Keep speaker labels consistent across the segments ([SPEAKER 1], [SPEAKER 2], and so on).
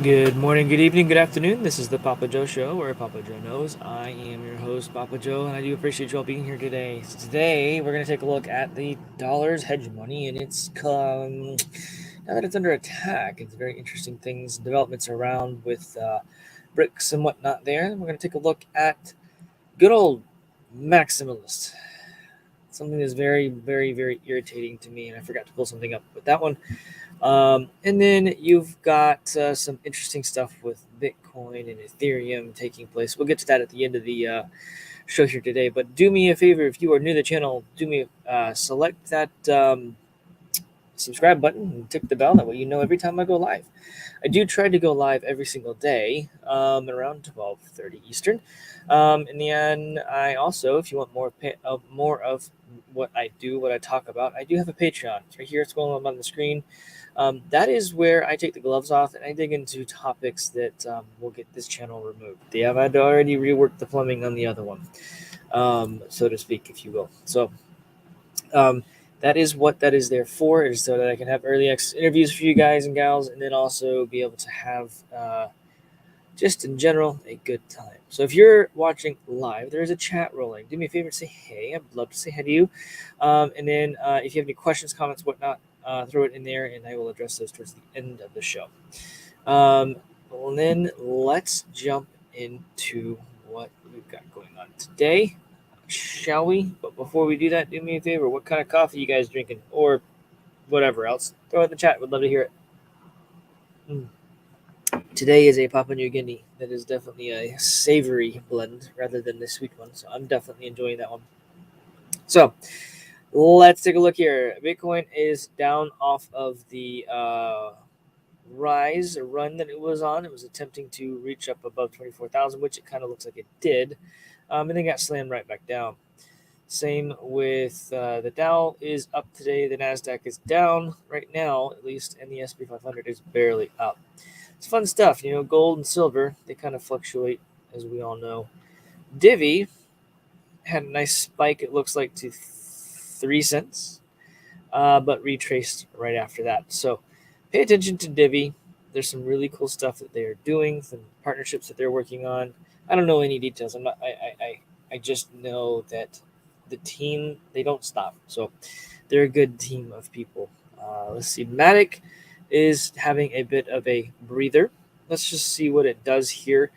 [SPEAKER 1] Good morning, good evening, good afternoon. This is the PAPAJO Show, where Papa Joe knows. I am your host, Papa Joe, and I do appreciate you all being here today. So today, we're going to take a look at the dollar's hegemony, and now that it's under attack. It's very interesting things, developments around with bricks and whatnot there. We're going to take a look at good old maximalist. Something that's very, very, very irritating to me, and I forgot to pull something up with that one. And then you've got some interesting stuff with Bitcoin and Ethereum taking place. We'll get to that at the end of the show here today. But do me a favor, if you are new to the channel, select that subscribe button and tick the bell. That way you know every time I go live. I do try to go live every single day around 12:30 Eastern. In the end, I also, if you want more of what I do, what I talk about, I do have a Patreon. It's right here. It's going on the screen. That is where I take the gloves off and I dig into topics that will get this channel removed. I've already reworked the plumbing on the other one, so to speak, if you will. So um, that is what that is there for, is so that I can have early access interviews for you guys and gals, and then also be able to have just in general a good time. So if you're watching live, there is a chat rolling. Do me a favor and say hey. I'd love to say hi to you. And then if you have any questions, comments, whatnot, throw it in there, and I will address those towards the end of the show. Well, then let's jump into what we've got going on today, shall we? But before we do that, do me a favor. What kind of coffee you guys drinking, or whatever else? Throw it in the chat. Would love to hear it. Today is a Papua New Guinea that is definitely a savory blend rather than the sweet one. So I'm definitely enjoying that one. So let's take a look here. Bitcoin is down off of the run that it was on. It was attempting to reach up above 24,000, which it kind of looks like it did, and then got slammed right back down. Same with the Dow is up today. The Nasdaq is down right now, at least, and the SP 500 is barely up. It's fun stuff, gold and silver, they kind of fluctuate, as we all know. Divi had a nice spike, it looks like, to 3 cents, but retraced right after that. So pay attention to Divi. There's some really cool stuff that they are doing, some partnerships that they're working on. I don't know any details. I just know that the team, they don't stop. So they're a good team of people. Let's see. Matic is having a bit of a breather. Let's just see what it does here.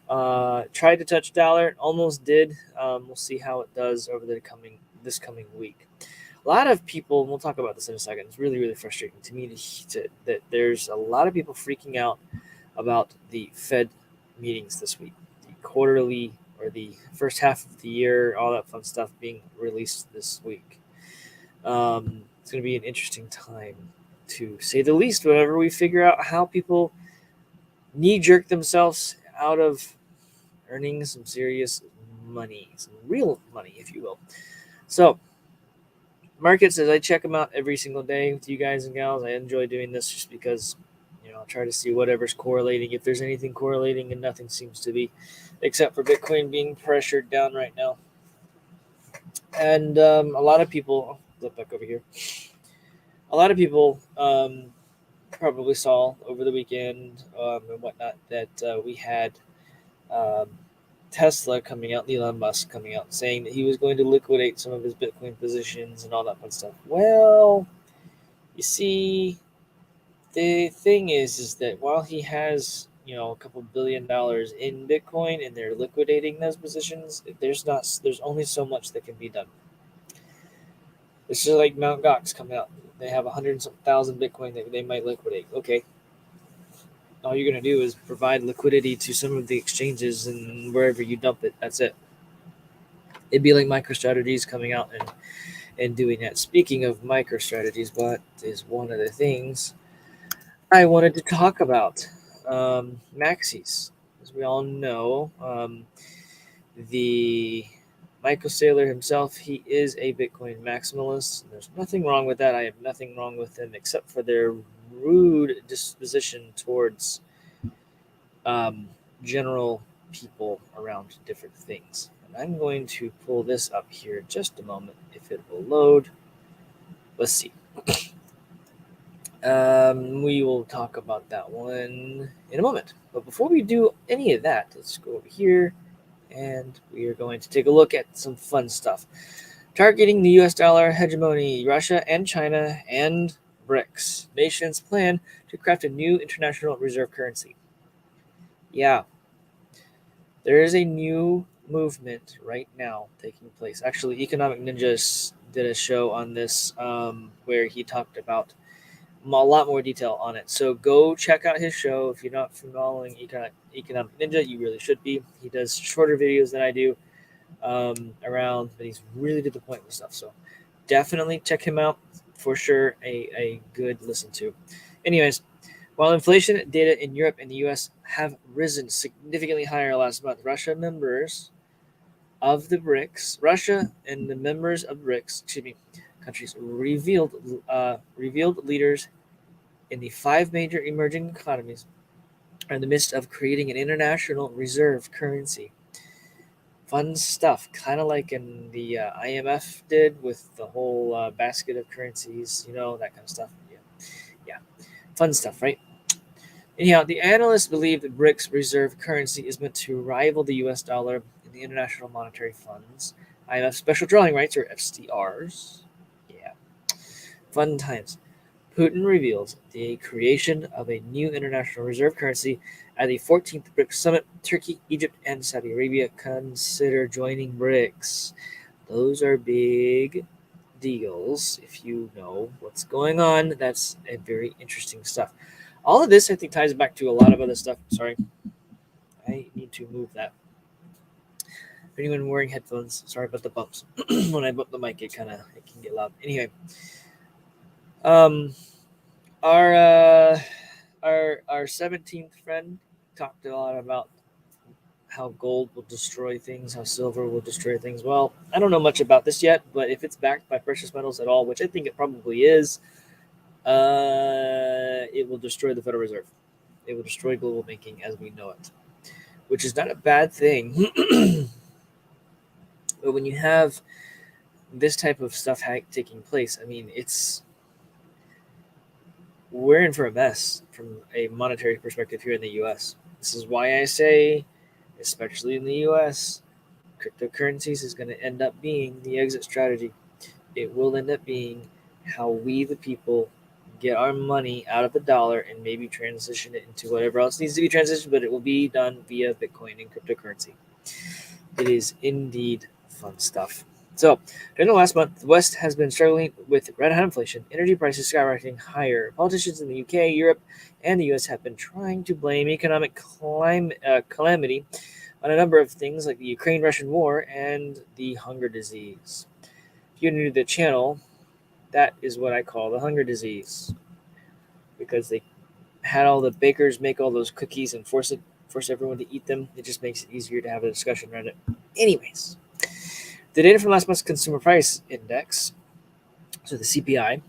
[SPEAKER 1] Tried to touch dollar, almost did. We'll see how it does over this coming week. A lot of people, and we'll talk about this in a second, it's really, really frustrating to me that there's a lot of people freaking out about the Fed meetings this week, the quarterly or the first half of the year, all that fun stuff being released this week. It's going to be an interesting time, to say the least, whenever we figure out how people knee-jerk themselves out of earning some serious money, some real money, if you will. So, markets, as I check them out every single day with you guys and gals, I enjoy doing this just because, I'll try to see whatever's correlating. If there's anything correlating, and nothing seems to be, except for Bitcoin being pressured down right now. And a lot of people, I'll flip back over here. A lot of people probably saw over the weekend and whatnot that we had um, Tesla coming out, Elon Musk coming out, saying that he was going to liquidate some of his Bitcoin positions and all that fun stuff. Well, you see, the thing is that while he has, a couple $1 billion in Bitcoin and they're liquidating those positions, there's only so much that can be done. It's just like Mt. Gox coming out. They have 100,000 Bitcoin that they might liquidate. Okay, all you're going to do is provide liquidity to some of the exchanges and wherever you dump it. That's it. It'd be like MicroStrategy's coming out and doing that. Speaking of MicroStrategies, what is one of the things I wanted to talk about? Maxies. As we all know, the Michael Saylor himself, he is a Bitcoin maximalist. There's nothing wrong with that. I have nothing wrong with them except for their rude disposition towards general people around different things. And I'm going to pull this up here in just a moment if it will load. Let's see. We will talk about that one in a moment. But before we do any of that, let's go over here and we are going to take a look at some fun stuff. Targeting the US dollar hegemony, Russia and China and BRICS nations plan to craft a new international reserve currency. Yeah, there is a new movement right now taking place. Actually, Economic Ninjas did a show on this where he talked about a lot more detail on it. So go check out his show. If you're not following Economic Ninja, you really should be. He does shorter videos than I do around, but he's really to the point with stuff. So definitely check him out for sure. A good listen to. Anyways, while inflation data in Europe and the US have risen significantly higher last month, Russia and the members of BRICS, countries revealed leaders in the five major emerging economies are in the midst of creating an international reserve currency. Fun stuff, kind of like in the IMF did with the whole basket of currencies, that kind of stuff. Yeah, fun stuff, right? Anyhow, the analysts believe that BRICS reserve currency is meant to rival the US dollar in the International Monetary Fund's IMF special drawing rights, or FCRs. Yeah, fun times. Putin reveals the creation of a new international reserve currency at the 14th BRICS summit. Turkey, Egypt, and Saudi Arabia consider joining BRICS. Those are big deals. If you know what's going on, that's a very interesting stuff. All of this, I think, ties back to a lot of other stuff. Sorry, I need to move that. For anyone wearing headphones, sorry about the bumps. When I bump the mic, it can get loud. Anyway, um, our our 17th friend talked a lot about how gold will destroy things, how silver will destroy things. Well, I don't know much about this yet, but if it's backed by precious metals at all, which I think it probably is, it will destroy the Federal Reserve. It will destroy global banking as we know it, which is not a bad thing. But when you have this type of stuff taking place, I mean, we're in for a mess from a monetary perspective here in the U.S. This is why I say, especially in the U.S., cryptocurrencies is going to end up being the exit strategy. It will end up being how we, the people, get our money out of the dollar and maybe transition it into whatever else needs to be transitioned, but it will be done via Bitcoin and cryptocurrency. It is indeed fun stuff. So, during the last month, the West has been struggling with red hot inflation, energy prices skyrocketing higher. Politicians in the UK, Europe, and the US have been trying to blame economic calamity on a number of things like the Ukraine-Russian war and the hunger disease. If you're new to the channel, that is what I call the hunger disease, because they had all the bakers make all those cookies and force everyone to eat them. It just makes it easier to have a discussion around it. Anyways, the data from last month's Consumer Price Index, so the CPI,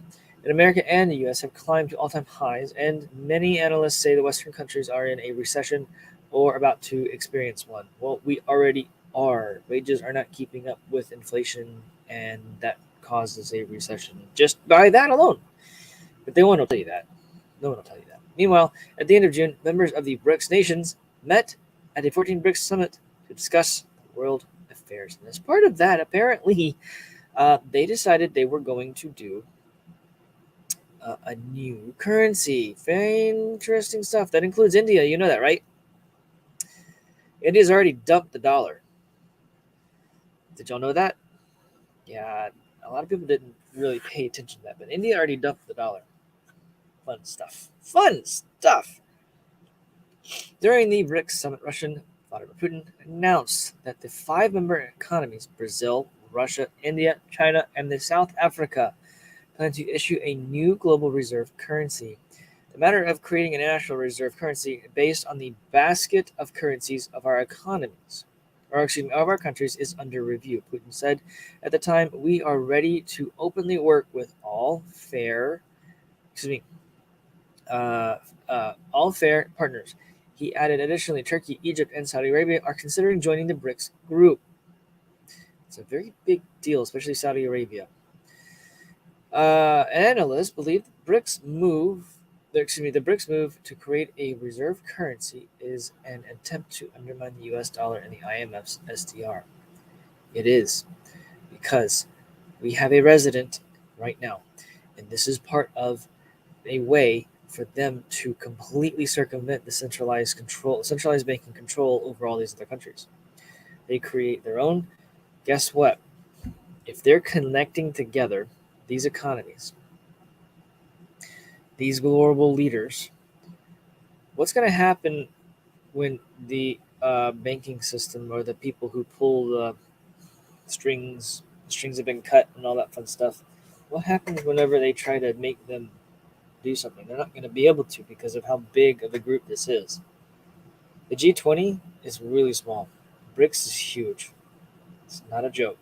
[SPEAKER 1] in America and the US have climbed to all-time highs, and many analysts say the Western countries are in a recession or about to experience one. Well, we already are. Wages are not keeping up with inflation, and that causes a recession just by that alone. But they won't tell you that. No one will tell you that. Meanwhile, at the end of June, members of the BRICS nations met at a 14 BRICS summit to discuss world affairs. And as part of that, apparently, they decided they were going to do a new currency. Very interesting stuff. That includes India. You know that, right? India's already dumped the dollar. Did y'all know that? Yeah, a lot of people didn't really pay attention to that, but India already dumped the dollar. Fun stuff. Fun stuff. During the BRICS summit, Russian Vladimir Putin announced that the five member economies, Brazil, Russia, India, China, and the South Africa, plan to issue a new global reserve currency. The matter of creating a national reserve currency based on the basket of currencies of our economies, of our countries, is under review, Putin said. At the time, we are ready to openly work with all fair partners. He added, additionally, Turkey, Egypt, and Saudi Arabia are considering joining the BRICS group. It's a very big deal, especially Saudi Arabia. Analysts believe the BRICS move to create a reserve currency is an attempt to undermine the U.S. dollar and the IMF's SDR. It is because we have a resident right now, and this is part of a way for them to completely circumvent the centralized banking control over all these other countries. They create their own. Guess what? If they're connecting together these economies, these global leaders, what's going to happen when the banking system or the people who pull the strings have been cut and all that fun stuff? What happens whenever they try to make them do something? They're not going to be able to because of how big of a group this is. The G20 is really small. BRICS is huge. It's not a joke.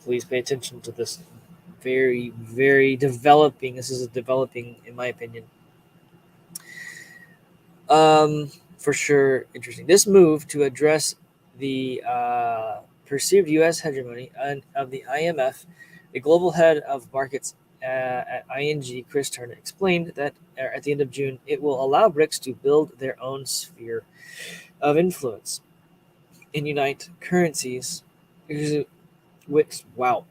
[SPEAKER 1] Please pay attention to this very, very developing. This is a developing, in my opinion. For sure, interesting. This move to address the perceived U.S. hegemony of the IMF, the global head of markets at ING, Chris Turner, explained that at the end of June, it will allow BRICS to build their own sphere of influence and unite currencies, which, wow,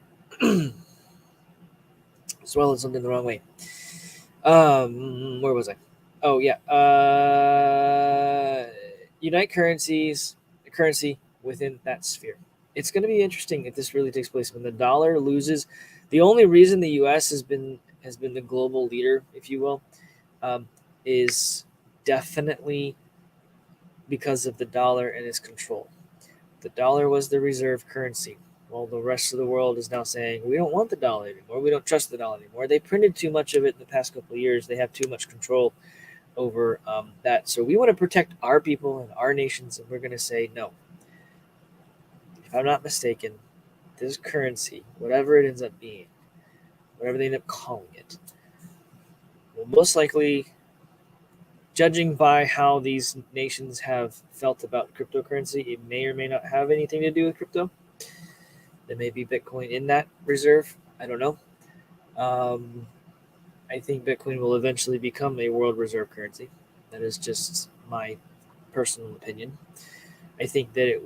[SPEAKER 1] swallowed something the wrong way. Where was I? Oh yeah. Unite currency within that sphere. It's going to be interesting if this really takes place when the dollar loses. The only reason the U.S. has been the global leader, if you will, is definitely because of the dollar and its control. The dollar was the reserve currency. Well, the rest of the world is now saying we don't want the dollar anymore. We don't trust the dollar anymore. They printed too much of it in the past couple of years. They have too much control over that. So we want to protect our people and our nations, and we're going to say no. If I'm not mistaken, this currency, whatever it ends up being, whatever they end up calling it, will most likely, judging by how these nations have felt about cryptocurrency, it may or may not have anything to do with crypto. There may be Bitcoin in that reserve. I don't know. I think Bitcoin will eventually become a world reserve currency. That is just my personal opinion. I think that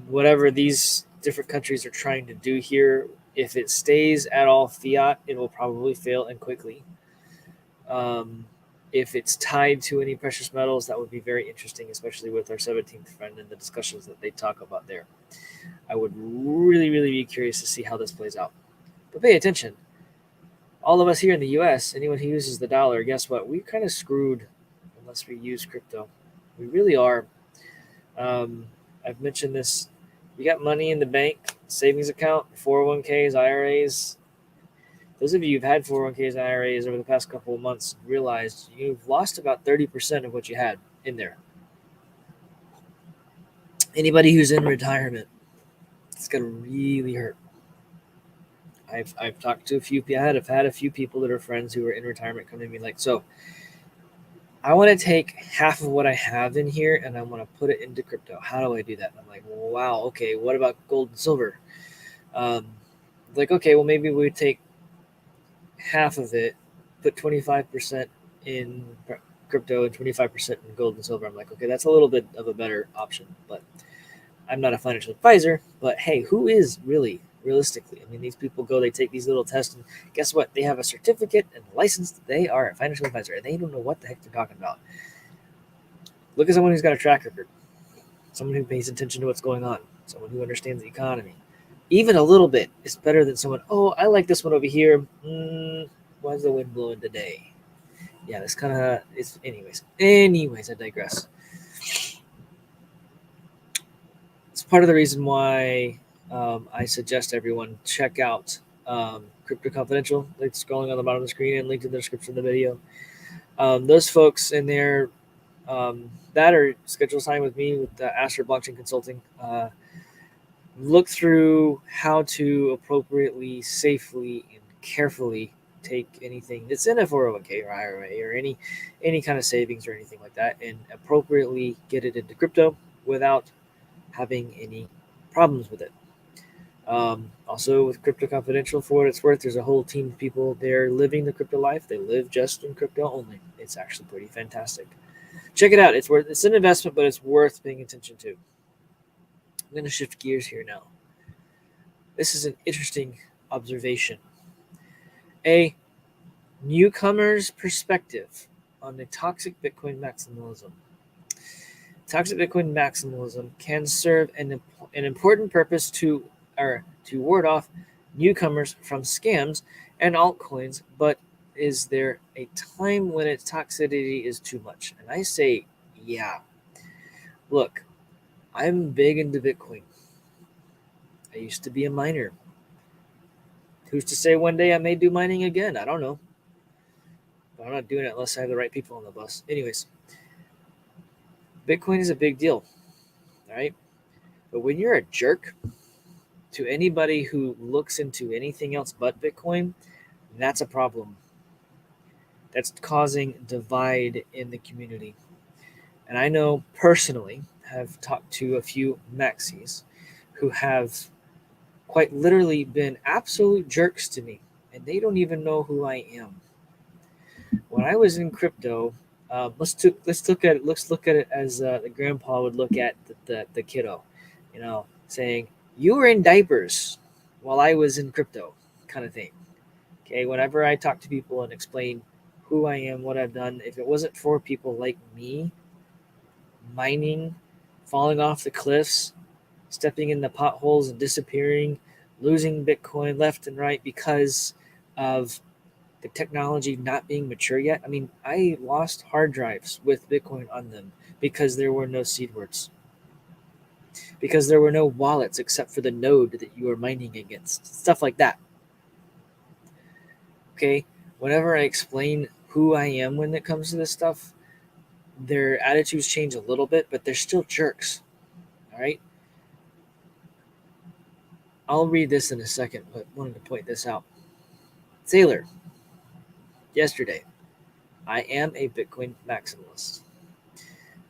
[SPEAKER 1] whatever these different countries are trying to do here, if it stays at all fiat, it will probably fail and quickly. If it's tied to any precious metals, that would be very interesting, especially with our 17th friend and the discussions that they talk about there. I would really, really be curious to see how this plays out. But pay attention. All of us here in the U.S., anyone who uses the dollar, guess what? We're kind of screwed unless we use crypto. We really are. I've mentioned this. You got money in the bank, savings account, 401ks, IRAs. Those of you who've had 401ks and IRAs over the past couple of months realized you've lost about 30% of what you had in there. Anybody who's in retirement, it's going to really hurt. I've talked to a few people. I've had a few people that are friends who are in retirement come to me like, so I want to take half of what I have in here and I want to put it into crypto. How do I do that? And I'm like, wow, okay, what about gold and silver? Like, okay, well, maybe we take half of it, put 25% in crypto and 25% in gold and silver. I'm like, okay, that's a little bit of a better option, but I'm not a financial advisor. But hey, who is really, realistically? I mean, these people go, they take these little tests, and guess what? They have a certificate and a license. They are a financial advisor, and they don't know what the heck they're talking about. Look at someone who's got a track record, someone who pays attention to what's going on, someone who understands the economy. Even a little bit is better than someone, oh, I like this one over here. Why's the wind blowing today? Yeah, this kind of is. Anyways, I digress. It's part of the reason why I suggest everyone check out Crypto Confidential. Like scrolling on the bottom of the screen and linked in the description of the video. Those folks in there that are scheduled time with me with Asher Blockchain Consulting. Look through how to appropriately, safely, and carefully take anything that's in a 401k or IRA or any kind of savings or anything like that and appropriately get it into crypto without having any problems with it. Also, with Crypto Confidential, for what it's worth, there's a whole team of people there living the crypto life. They live just in crypto only. It's actually pretty fantastic. Check it out. It's an investment, but it's worth paying attention to. I'm going to shift gears here now. This is an interesting observation. A newcomer's perspective on the toxic Bitcoin maximalism. Toxic Bitcoin maximalism can serve an important purpose to ward off newcomers from scams and altcoins, but is there a time when its toxicity is too much? And I say, yeah. Look, I'm big into Bitcoin. I used to be a miner. Who's to say one day I may do mining again? I don't know. But I'm not doing it unless I have the right people on the bus. Anyways, Bitcoin is a big deal, all right? But when you're a jerk to anybody who looks into anything else but Bitcoin, that's a problem. That's causing divide in the community. And I know personally, have talked to a few Maxies who have quite literally been absolute jerks to me, and they don't even know who I am. When I was in crypto, let's look at it as the grandpa would look at the kiddo, saying you were in diapers while I was in crypto, kind of thing. Okay, whenever I talk to people and explain who I am, what I've done, if it wasn't for people like me, mining, falling off the cliffs, stepping in the potholes and disappearing, losing Bitcoin left and right because of the technology not being mature yet. I mean, I lost hard drives with Bitcoin on them because there were no seed words, because there were no wallets except for the node that you were mining against, stuff like that. Okay, whenever I explain who I am when it comes to this stuff, their attitudes change a little bit, but they're still jerks. All right. I'll read this in a second, but wanted to point this out. Sailor, yesterday, I am a Bitcoin maximalist.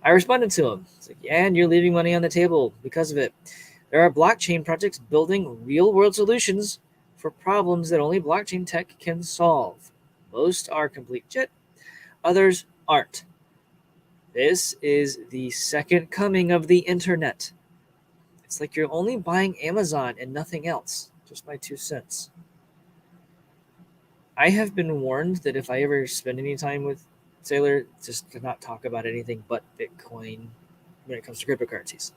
[SPEAKER 1] I responded to him. It's like, yeah, and you're leaving money on the table because of it. There are blockchain projects building real world solutions for problems that only blockchain tech can solve. Most are complete shit, others aren't. This is the second coming of the internet. It's like you're only buying Amazon and nothing else. Just my 2 cents. I have been warned that if I ever spend any time with Sailor, just to not talk about anything but Bitcoin when it comes to cryptocurrencies.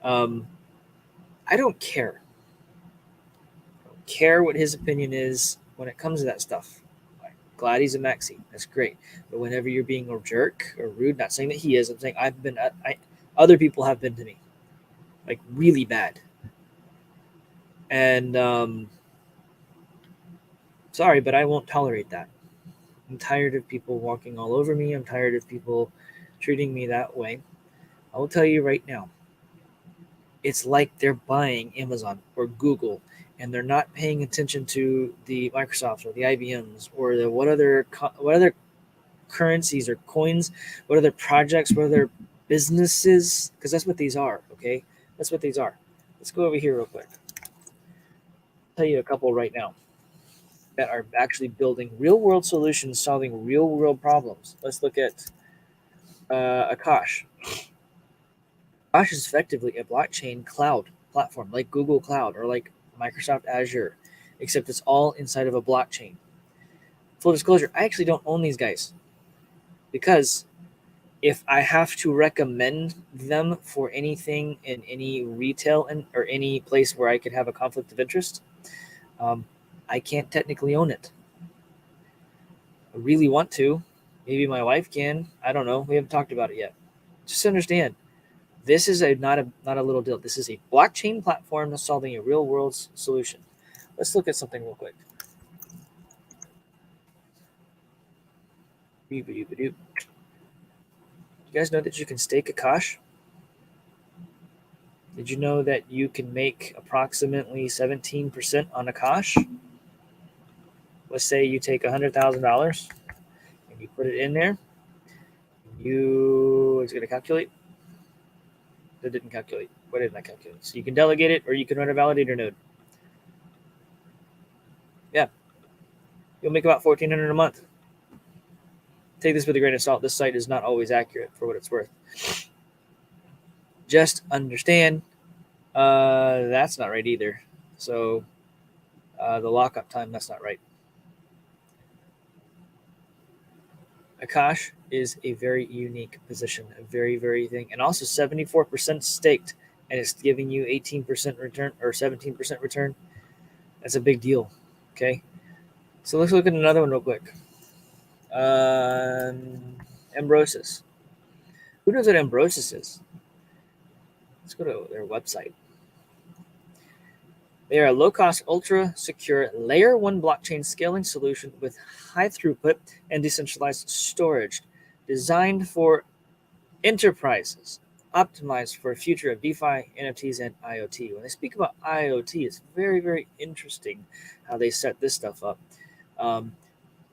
[SPEAKER 1] I don't care. I don't care what his opinion is when it comes to that stuff. I'm glad he's a maxi. That's great. But whenever you're being a jerk or rude, not saying that he is, I'm saying other people have been to me, like really bad. And sorry, but I won't tolerate that. I'm tired of people walking all over me. I'm tired of people treating me that way. I will tell you right now, it's like they're buying Amazon or Google and they're not paying attention to the Microsofts or the IBMs or the what other currencies or coins, what other projects, what other businesses, because that's what these are, okay? That's what these are. Let's go over here real quick. I'll tell you a couple right now that are actually building real world solutions, solving real world problems. Let's look at Akash. Akash is effectively a blockchain cloud platform like Google Cloud or like Microsoft Azure, except it's all inside of a blockchain. Full disclosure, I actually don't own these guys because if I have to recommend them for anything in any retail or any place where I could have a conflict of interest, I can't technically own it. I really want to. Maybe my wife can. I don't know. We haven't talked about it yet. Just understand, this is not a little deal. This is a blockchain platform that's solving a real world solution. Let's look at something real quick. You guys know that you can stake Akash? Did you know that you can make approximately 17% on Akash? Let's say you take $100,000 and you put it in there. It's going to calculate. That didn't calculate. What did that calculate? So you can delegate it or you can run a validator node. You'll make about $1,400 a month. Take this with a grain of salt. This site is not always accurate for what it's worth. Just understand that's not right either. So the lockup time, that's not right. Akash is a very unique position, a very, very thing. And also 74% staked, and it's giving you 18% return or 17% return. That's a big deal. Okay. So let's look at another one real quick. Ambrosis. Who knows what Ambrosis is? Let's go to their website. They are a low-cost, ultra-secure Layer 1 blockchain scaling solution with high throughput and decentralized storage, designed for enterprises, optimized for a future of DeFi, NFTs, and IoT. When they speak about IoT, it's very, very interesting how they set this stuff up.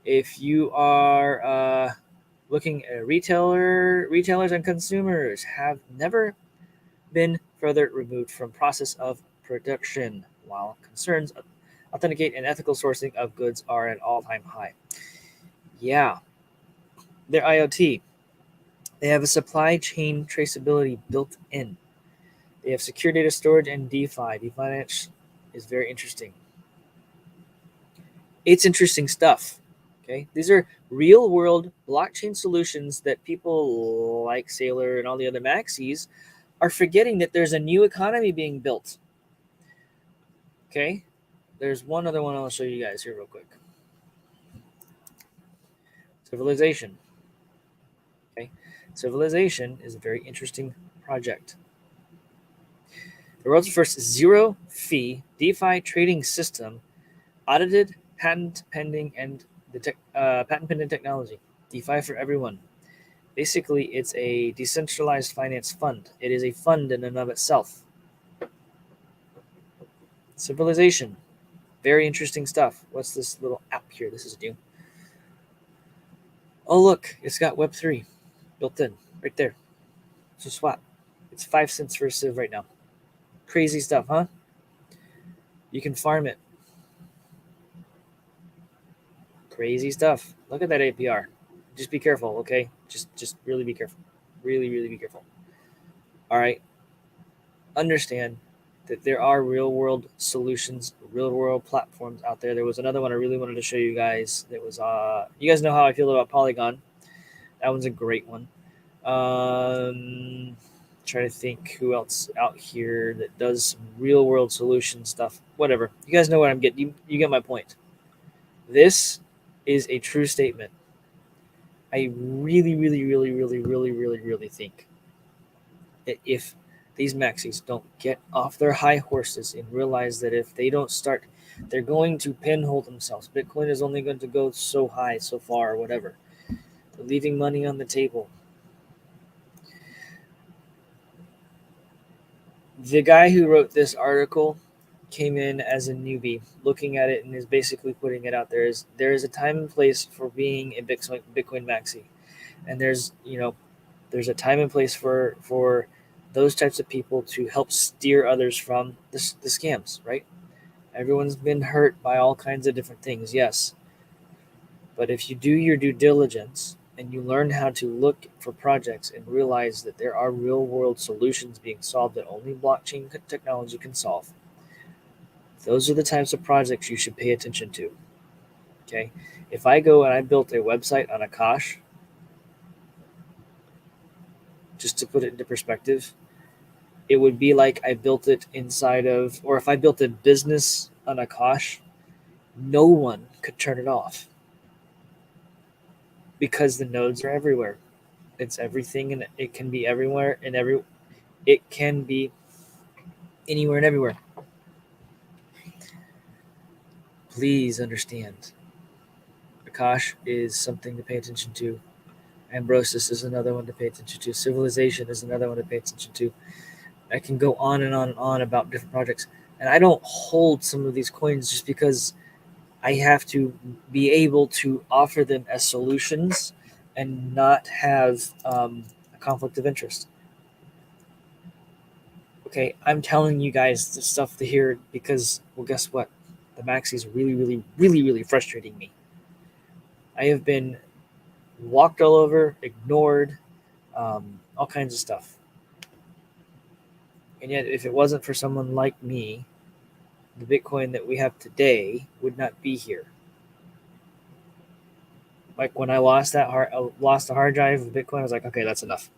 [SPEAKER 1] If you are looking at retailers and consumers have never been further removed from process of production, while concerns of authenticate and ethical sourcing of goods are at all-time high. Yeah, they're IoT. They have a supply chain traceability built in. They have secure data storage and DeFi. DeFi is very interesting. It's interesting stuff. Okay, these are real-world blockchain solutions that people like Sailor and all the other Maxies are forgetting that there's a new economy being built. Okay, there's one other one I'll show you guys here real quick. Civilization. Okay, Civilization is a very interesting project. The world's first zero-fee DeFi trading system, audited, patent pending, and patent pending technology. DeFi for everyone. Basically, it's a decentralized finance fund. It is a fund in and of itself. Civilization. Very interesting stuff. What's this little app here? This is new. Oh, look. It's got Web3 built in right there. It's a swap. It's 5 cents for a Civ right now. Crazy stuff, huh? You can farm it. Crazy stuff. Look at that APR. Just be careful, okay? Just really be careful. Really, really be careful. All right. Understand that there are real world solutions, real world platforms out there. There was another one I really wanted to show you guys. That was you guys know how I feel about Polygon. That one's a great one. Trying to think who else out here that does some real world solution stuff. Whatever. You guys know what I'm getting. You get my point. This is a true statement. I really, really, really, really, really, really, really think that if these Maxies don't get off their high horses and realize that if they don't start, they're going to pinhole themselves. Bitcoin is only going to go so high, so far, or whatever. They're leaving money on the table. The guy who wrote this article came in as a newbie, looking at it and is basically putting it out there. There is a time and place for being a Bitcoin Maxi, and there's a time and place for those types of people to help steer others from the scams. Right? Everyone's been hurt by all kinds of different things, yes, but if you do your due diligence and you learn how to look for projects and realize that there are real world solutions being solved that only blockchain technology can solve, those are the types of projects you should pay attention to. Okay, if I go and I built a website on Akash, just to put it into perspective, it would be like I built it inside of, or if I built a business on Akash, no one could turn it off because the nodes are everywhere. It's everything, and it can be everywhere and it can be anywhere and everywhere. Please understand, Akash is something to pay attention to. Ambrosis is another one to pay attention to. Civilization is another one to pay attention to. I can go on and on and on about different projects. And I don't hold some of these coins just because I have to be able to offer them as solutions and not have a conflict of interest. Okay, I'm telling you guys this stuff to hear because, well, guess what? The Maxies are really, really, really, really frustrating me. I have been walked all over, ignored, all kinds of stuff. And yet, if it wasn't for someone like me, the Bitcoin that we have today would not be here. Like when I lost the hard drive of Bitcoin, I was like, okay, that's enough.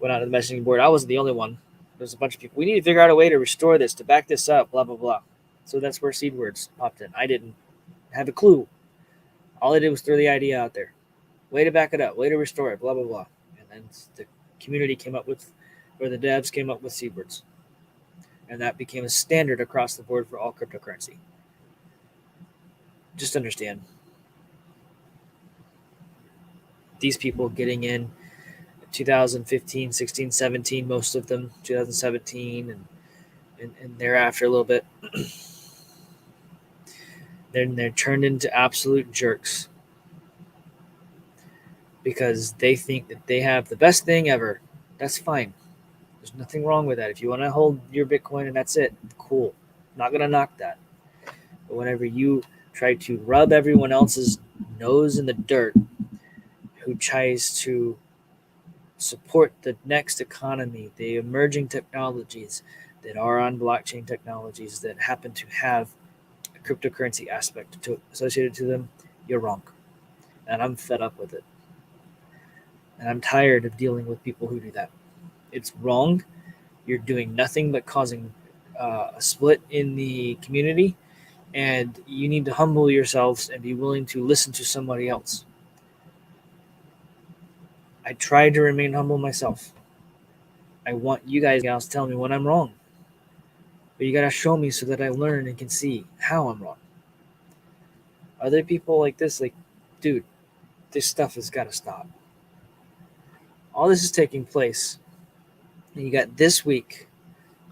[SPEAKER 1] Went out to the messaging board. I wasn't the only one. There's a bunch of people. We need to figure out a way to restore this, to back this up, blah, blah, blah. So that's where Seed Words popped in. I didn't have a clue. All I did was throw the idea out there. Way to back it up, way to restore it, blah, blah, blah. And then the community came up with, or the devs came up with Seed Words. And that became a standard across the board for all cryptocurrency. Just understand. These people getting in 2015, 16, 17, most of them, 2017, and thereafter a little bit. They're turned into absolute jerks because they think that they have the best thing ever. That's fine. There's nothing wrong with that. If you want to hold your Bitcoin and that's it, cool. Not going to knock that. But whenever you try to rub everyone else's nose in the dirt, who tries to support the next economy, the emerging technologies that are on blockchain technologies that happen to have a cryptocurrency aspect associated to them, you're wrong. And I'm fed up with it. And I'm tired of dealing with people who do that. It's wrong. You're doing nothing but causing a split in the community, and you need to humble yourselves and be willing to listen to somebody else. I try to remain humble myself. I want you guys to tell me when I'm wrong. But you got to show me so that I learn and can see how I'm wrong. Other people like this, like, dude, this stuff has got to stop. All this is taking place. And you got this week.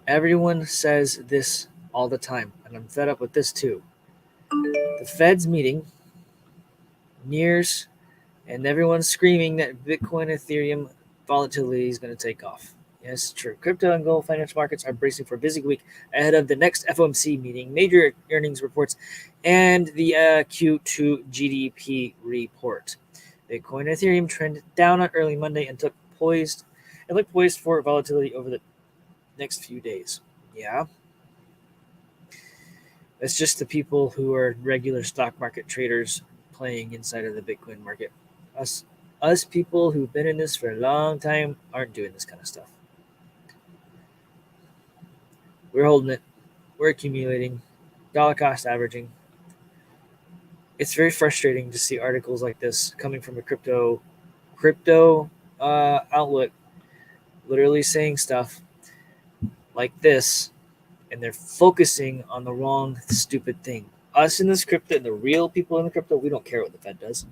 [SPEAKER 1] Everyone says this all the time. And I'm fed up with this too. The Fed's meeting nears, and everyone's screaming that Bitcoin, Ethereum volatility is going to take off. Yes, true. Crypto and global financial markets are bracing for a busy week ahead of the next FOMC meeting, major earnings reports, and the Q2 GDP report. Bitcoin and Ethereum trended down on early Monday and looked poised for volatility over the next few days. Yeah. That's just the people who are regular stock market traders playing inside of the Bitcoin market. Us people who've been in this for a long time aren't doing this kind of stuff. We're holding it. We're accumulating. Dollar cost averaging. It's very frustrating to see articles like this coming from a crypto outlet, literally saying stuff like this, and they're focusing on the wrong, stupid thing. Us in this crypto, and the real people in the crypto, we don't care what the Fed does.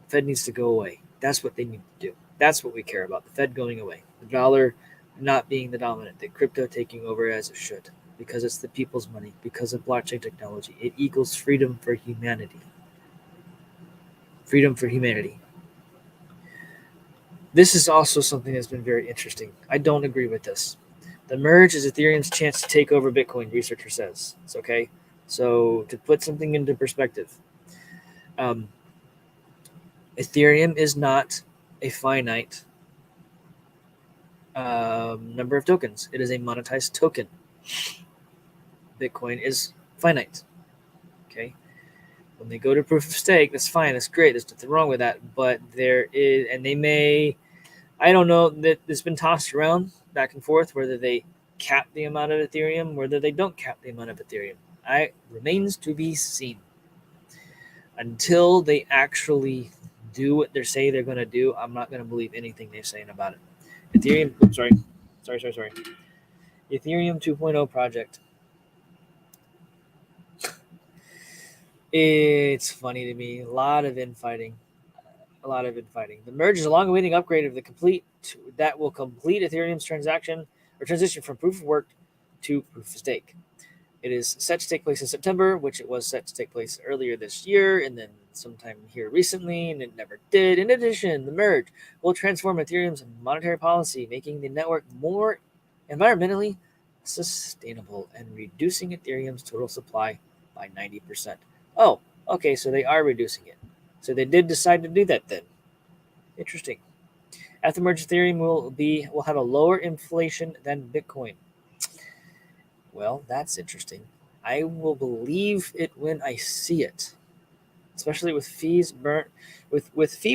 [SPEAKER 1] The Fed needs to go away. That's what they need to do. That's what we care about, the Fed going away. The dollar not being the dominant, the crypto taking over as it should, because it's the people's money, because of blockchain technology. It equals freedom for humanity. Freedom for humanity. This is also something that's been very interesting. I don't agree with this. The merge is Ethereum's chance to take over Bitcoin, researcher says. It's okay. So to put something into perspective, Ethereum is not a finite number of tokens. It is a monetized token. Bitcoin is finite. Okay. When they go to proof of stake, that's fine. That's great. There's nothing wrong with that. But there is, and they may, I don't know, that it's been tossed around back and forth whether they cap the amount of Ethereum, whether they don't cap the amount of Ethereum. Remains to be seen. Until they actually do what they say they're going to do, I'm not going to believe anything they're saying about it. Ethereum, sorry. Ethereum 2.0 project. It's funny to me. A lot of infighting. The merge is a long-awaiting upgrade of that will complete Ethereum's transition from proof of work to proof of stake. It is set to take place in September, which it was set to take place earlier this year, and then sometime here recently, and it never did. In addition, the merge will transform Ethereum's monetary policy, making the network more environmentally sustainable and reducing Ethereum's total supply by 90%. Oh, okay, so they are reducing it. So they did decide to do that then. Interesting. After merge, Ethereum will have a lower inflation than Bitcoin. Well, that's interesting. I will believe it when I see it. Especially with fee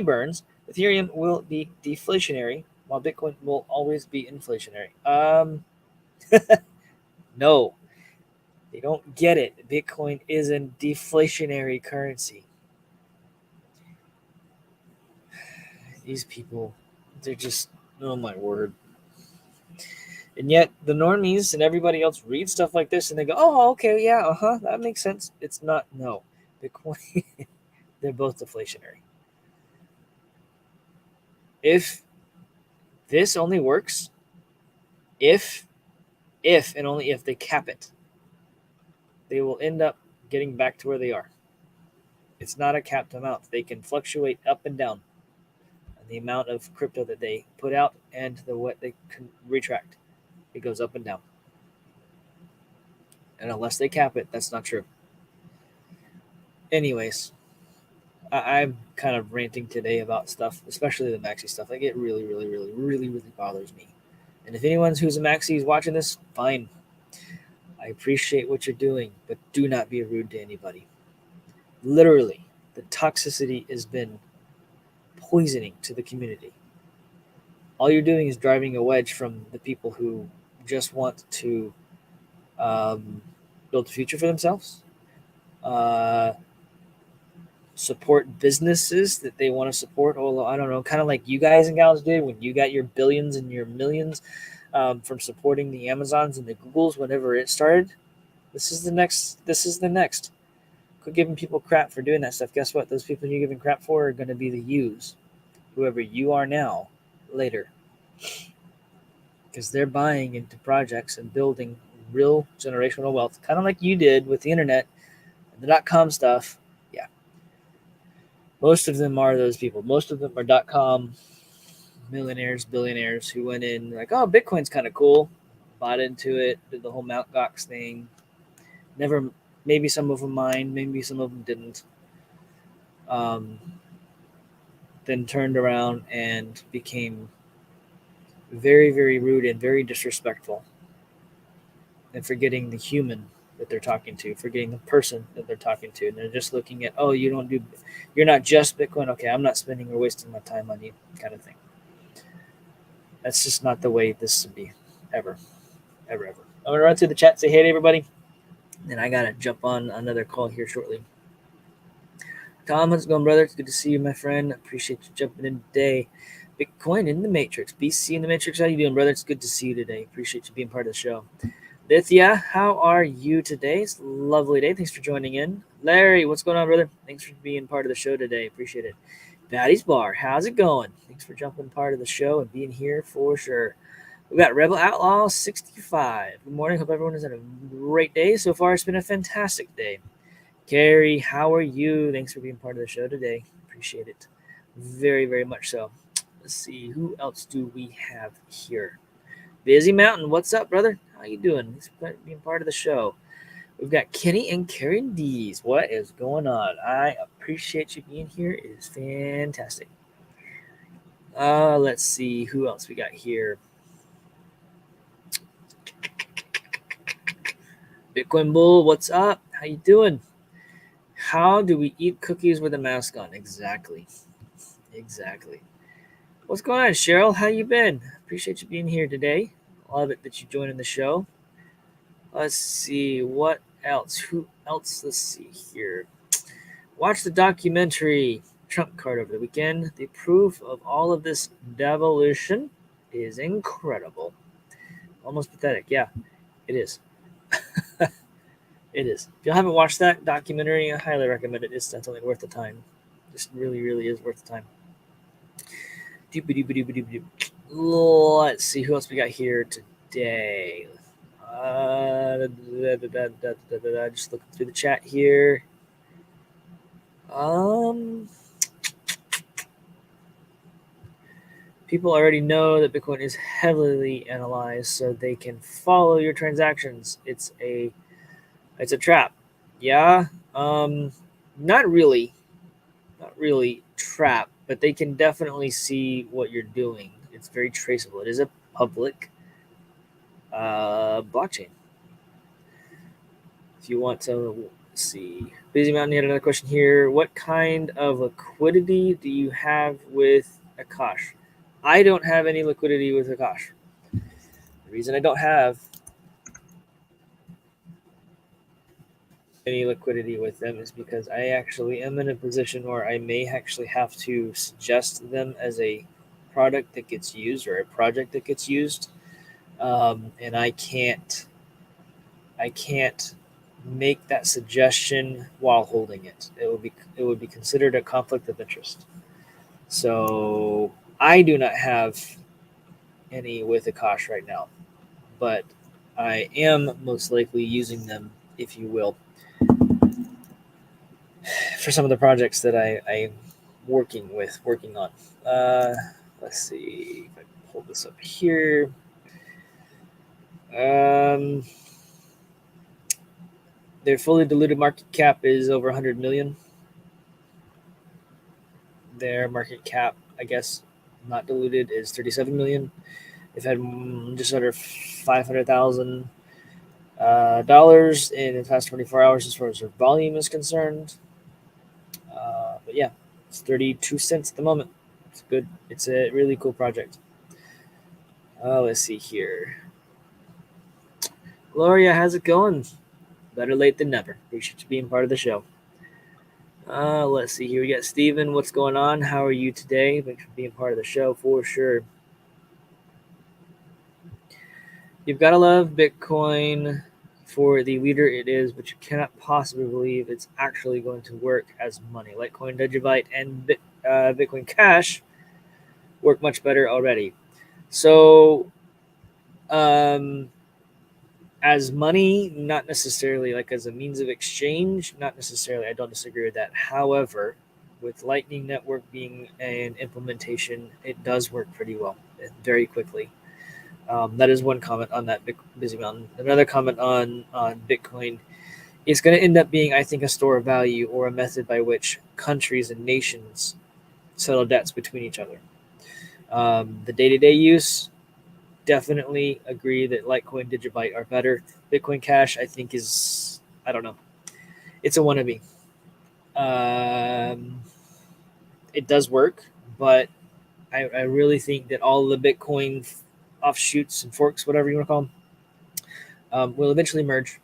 [SPEAKER 1] burns, Ethereum will be deflationary, while Bitcoin will always be inflationary. No, they don't get it. Bitcoin is a deflationary currency. These people, they're just, oh my word. And yet the normies and everybody else read stuff like this and they go, oh, okay, yeah, that makes sense. It's not, no. Bitcoin, they're both deflationary. If this only works if and only if they cap it, they will end up getting back to where they are. It's not a capped amount. They can fluctuate up and down on the amount of crypto that they put out and what they can retract. It goes up and down. And unless they cap it, that's not true. Anyways, I'm kind of ranting today about stuff, especially the Maxi stuff. Like it really, really, really, really, really bothers me. And if anyone who's a Maxi is watching this, fine. I appreciate what you're doing, but do not be rude to anybody. Literally, the toxicity has been poisoning to the community. All you're doing is driving a wedge from the people who just want to build a future for themselves, uh, support businesses that they want to support. Although I don't know, kind of like you guys and gals did when you got your billions and your millions from supporting the Amazons and the Googles whenever it started. This is the next. This is the next. Quit giving people crap for doing that stuff. Guess what? Those people you're giving crap for are going to be the yous, whoever you are now, later. Because they're buying into projects and building real generational wealth, kind of like you did with the internet and the .com stuff. Yeah. Most of them are those people. Most of them are .com millionaires, billionaires who went in like, oh, Bitcoin's kind of cool, bought into it, did the whole Mt. Gox thing. Never, maybe some of them mined, maybe some of them didn't. Then turned around and became very, very rude and very disrespectful, and forgetting the human that they're talking to, forgetting the person that they're talking to, and they're just looking at, oh, you're not just Bitcoin. Okay, I'm not spending or wasting my time on you, kind of thing. That's just not the way this should be, ever, ever, ever. I'm gonna run through the chat, say hey to everybody, and I gotta jump on another call here shortly. Tom, how's it going, brother? It's good to see you, my friend. Appreciate you jumping in today. Bitcoin in the Matrix. BC in the Matrix. How you doing, brother? It's good to see you today. Appreciate you being part of the show. Lithia, how are you today? It's a lovely day. Thanks for joining in. Larry, what's going on, brother? Thanks for being part of the show today. Appreciate it. Batty's Bar, how's it going? Thanks for jumping part of the show and being here for sure. We got Rebel Outlaw 65. Good morning. Hope everyone has had a great day. So far, it's been a fantastic day. Carrie, how are you? Thanks for being part of the show today. Appreciate it. Very, very much so. Let's see. Who else do we have here? Busy Mountain, what's up, brother? How you doing? Thanks for being part of the show. We've got Kenny and Karen D's. What is going on? I appreciate you being here. It is fantastic. Let's see who else we got here. Bitcoin Bull, what's up? How you doing? How do we eat cookies with a mask on? Exactly. What's going on, Cheryl? How you been? Appreciate you being here today. Love it that you joined in the show. Let's see what else. Who else? Let's see here. Watch the documentary Trump Card over the weekend. The proof of all of this devolution is incredible. Almost pathetic. Yeah, it is. It is. If you haven't watched that documentary, I highly recommend it. It's definitely worth the time. Just really, really is worth the time. Let's see who else we got here today. Just looking through the chat here. People already know that Bitcoin is heavily analyzed, so they can follow your transactions. It's a trap. Yeah. Not really. not really trap, but they can definitely see what you're doing. It's very traceable. It is a public blockchain. If you want to see, Busy Mountain, you had another question here. What kind of liquidity do you have with Akash? I don't have any liquidity with Akash. The reason I don't have any liquidity with them is because I actually am in a position where I may actually have to suggest them as a product that gets used or a project that gets used, and I can't make that suggestion while holding it. It would be considered a conflict of interest. So I do not have any with Akash right now, but I am most likely using them, if you will, for some of the projects that I'm working on. Uh, let's see if I can pull this up here. Um, their fully diluted market cap is over 100 million. Their market cap, I guess, not diluted, is 37 million. They've had just under 500,000 dollars in the past 24 hours as far as their volume is concerned. But yeah, it's 32 cents at the moment. It's good. It's a really cool project. Let's see here. Gloria, how's it going? Better late than never. Appreciate you being part of the show. Let's see here. We got Steven. What's going on? How are you today? Thanks for being part of the show for sure. You've got to love Bitcoin for the leader it is, but you cannot possibly believe it's actually going to work as money. Litecoin, Digibyte, and Bitcoin Cash work much better already. So, as money, not necessarily like as a means of exchange, not necessarily. I don't disagree with that. However, with Lightning Network being an implementation, it does work pretty well, very quickly. That is one comment on that Busy Mountain. Another comment on Bitcoin. It's going to end up being, I think, a store of value or a method by which countries and nations settle debts between each other. The day-to-day use, definitely agree that Litecoin, Digibyte are better. Bitcoin Cash, I think, is, I don't know. It's a wannabe. Um, it does work, but I really think that all the Bitcoin offshoots and forks, whatever you want to call them, will eventually merge,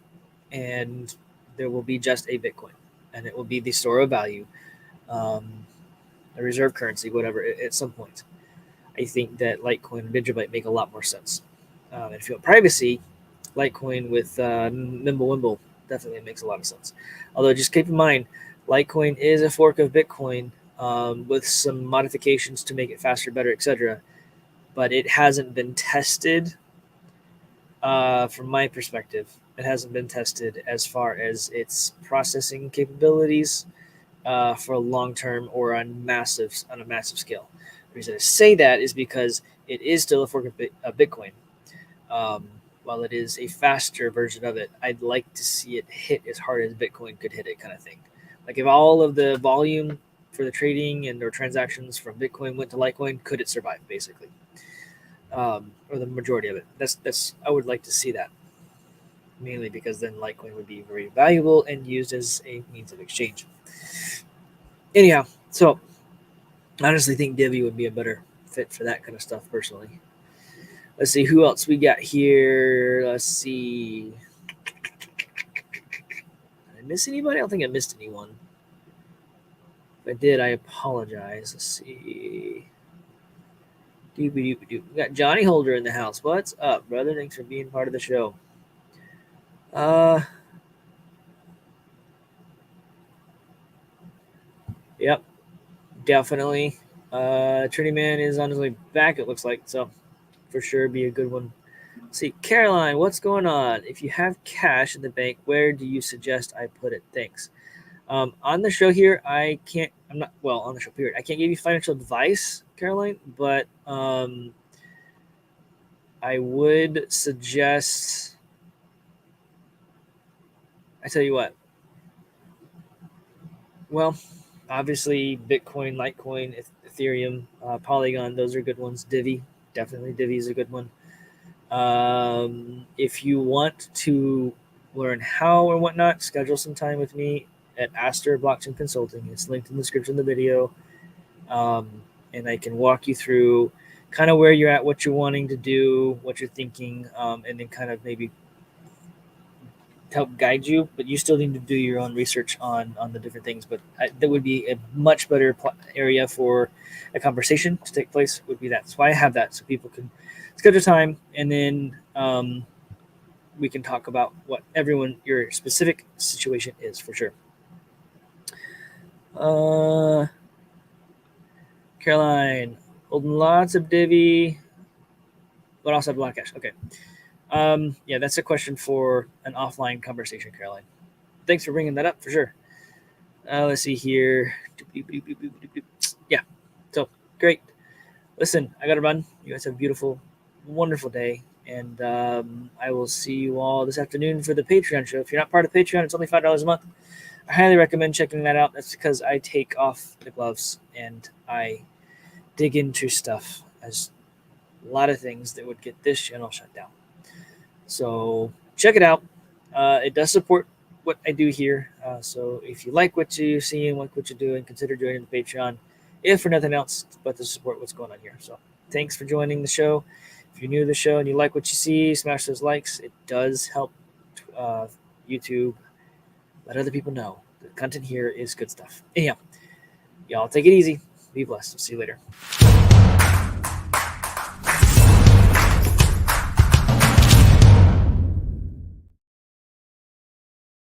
[SPEAKER 1] and there will be just a Bitcoin, and it will be the store of value, um, a reserve currency, whatever, at some point. I think that Litecoin and Digibyte make a lot more sense. And if you want privacy, Litecoin with Mimblewimble definitely makes a lot of sense. Although just keep in mind, Litecoin is a fork of Bitcoin with some modifications to make it faster, better, etc. But it hasn't been tested from my perspective. It hasn't been tested as far as its processing capabilities for long term or on a massive scale. The reason I say that is because it is still a fork of Bitcoin. Um, while it is a faster version of it, I'd like to see it hit as hard as Bitcoin could hit it, kind of thing. Like if all of the volume for the trading and or transactions from Bitcoin went to Litecoin, could it survive? Basically, or the majority of it. That's I would like to see that, mainly because then Litecoin would be very valuable and used as a means of exchange. Anyhow, so I honestly think Divi would be a better fit for that kind of stuff personally. Let's see who else we got here. Let's see. Did I miss anybody? I don't think I missed anyone. If I did, I apologize. Let's see. We got Johnny Holder in the house. What's up, brother? Thanks for being part of the show. Yep, definitely. Trinity Man is on his way back, it looks like. So, for sure, be a good one. Let's see, Caroline, what's going on? If you have cash in the bank, where do you suggest I put it? Thanks. On the show here, I can't. I'm not well on the show. Period. I can't give you financial advice, Caroline, but I would suggest. I tell you what. Well, Obviously, Bitcoin, Litecoin, Ethereum, Polygon, those are good ones. Divi, definitely Divi is a good one. If you want to learn how or whatnot, schedule some time with me at Aster Blockchain Consulting. It's linked in the description of the video. And I can walk you through kind of where you're at, what you're wanting to do, what you're thinking, and then kind of maybe help guide you. But you still need to do your own research on the different things. But that would be a much better area for a conversation to take place. Would be that. That's why I have that, so people can schedule time, and then we can talk about what your specific situation is for sure. Caroline, holding lots of Divi, but also have a lot of cash. Okay. Yeah, that's a question for an offline conversation, Caroline. Thanks for bringing that up for sure. Let's see here. Yeah. So great. Listen, I got to run. You guys have a beautiful, wonderful day. And I will see you all this afternoon for the Patreon show. If you're not part of Patreon, it's only $5 a month. I highly recommend checking that out. That's because I take off the gloves and I dig into stuff as a lot of things that would get this channel shut down. So check it out. It does support what I do here. So if you like what you see and like what you're doing, consider joining the Patreon, if for nothing else but to support what's going on here. So thanks for joining the show. If you're new to the show and you like what you see, smash those likes. It does help YouTube let other people know the content here is good stuff. Anyhow, y'all take it easy. Be blessed. I'll see you later.